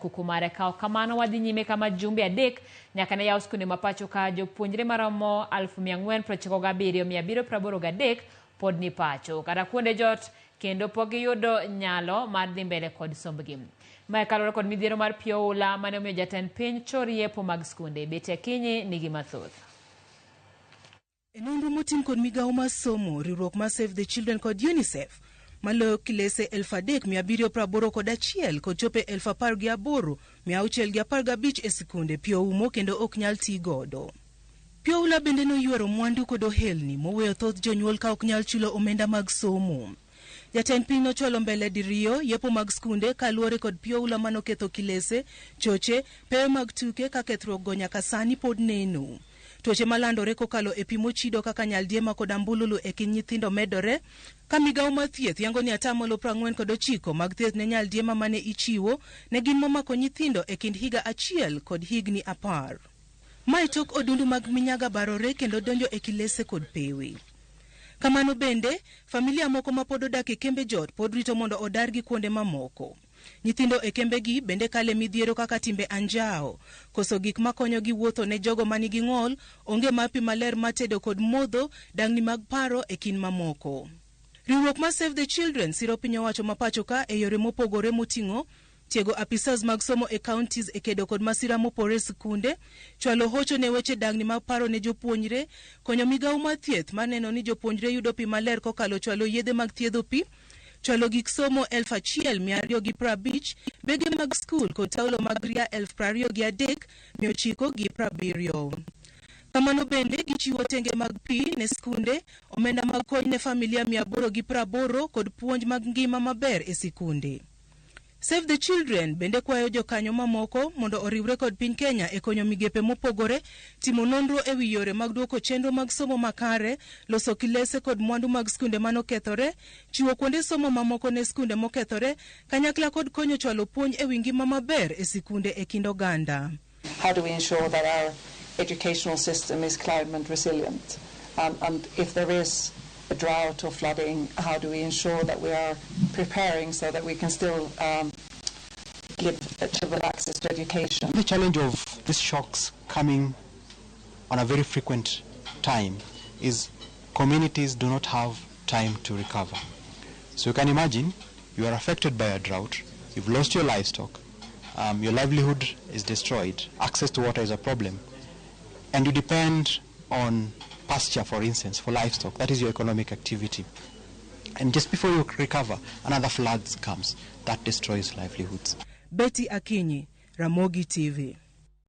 kuku mare. Kao kamano wadhi nyime kama jumbe adek nyaka ne yaw skunde mapacho ka jopuonjre maromo 497,783 pod ni pacho kata kuonde jot kendo pok giyudo nyalo mar dhi mbele kod sombgi. Mae kalore kod midhiero mar pi Oula mane omiyo jatend piny chor yepo mag skunde. Bete Akinyi nigi mathoth. E nonro motim kod migawo mar somo, riwruok mar Save the Children kod UNICEF, maloyo kilese 3,781 kod chope 18,615 e sikunde pi oumo kendo ok nyal ti godo. Pi Oula bende noywero mwandu kod ohelni moweyo thoth jonyuol ka ok nyal chulo omenda mag somo. Jatend piny nochwalo mbele diriyo yepo mag skunde kaluwore kod pi Oula manoketho kilese, choche, pewe mag tuke ka kethruok go nyaka sani pod neno. Tuoche malandore kokalo e pi mochido kaka nyaldiema kod ambululu e kind nyithindo medore, ka migawo mar thieth yango ni 49% mag thieth ne nyaldiema mane ichiwo ne gin momako nyithindo e kind higa 1 kod higni 10. Mae tok odundu mag minyaga barore kendo donjo e kilese kod pewe. Kamano bende, familia moko ma pod odak e kembe jot pod rito mondo odargi kuonde mamoko. Nyithindo e kembegi bende kale midhiero kaka timbe anjao, koso gik makonyo gi wuotho ne jogo manigi ng'ol, onge mapi maler matedo kod modho, dangni mag paro e kin mamoko. Riwruok mar Save the Children siro piny owacho mapacho ka e yore mopogore moting'o tiego apisas mag somo e counties e kedo kod masira mopore sikunde, chwalo hocho ne weche dangni mag paro ne jopuonjre, konyo migawo mar thieth maneno ni jopuonjre yudo pi maler kokalo chwalo yedhe mag thiedho pi, chwalo gik somo 1,250, bege mag skul kod taulo mag ria 23,970. Kamano bende gichiwo tenge mag pi ne skunde, omenda mag kony ne familia 880 kod puonj mag ngima maber e sikunde. Save the Children bende kwayo jokanyo mamoko mondo oriwre kod piny Kenya e konyo migepe mopogore, timo nonro e wi yore mag duoko chenro mag somo makare, loso kilese kod mwandu mag skunde manokethore, chiwo kuonde somo mamoko ne skunde mokethore, kanyakla kod konyo chwalo puonj e wi ngima maber e sikunde e kind oganda. How do we ensure that our educational system is climate resilient? And if there is a drought or flooding, how do we ensure that we are preparing so that we can still give children access to education? The challenge of these shocks coming on a very frequent time is communities do not have time to recover. So you can imagine you are affected by a drought, you've lost your livestock, your livelihood is destroyed, access to water is a problem, and you depend on pasture, for instance, for livestock. That is your economic activity. And just before you recover, another flood comes. That destroys livelihoods. Bete Akinyi, Ramogi TV.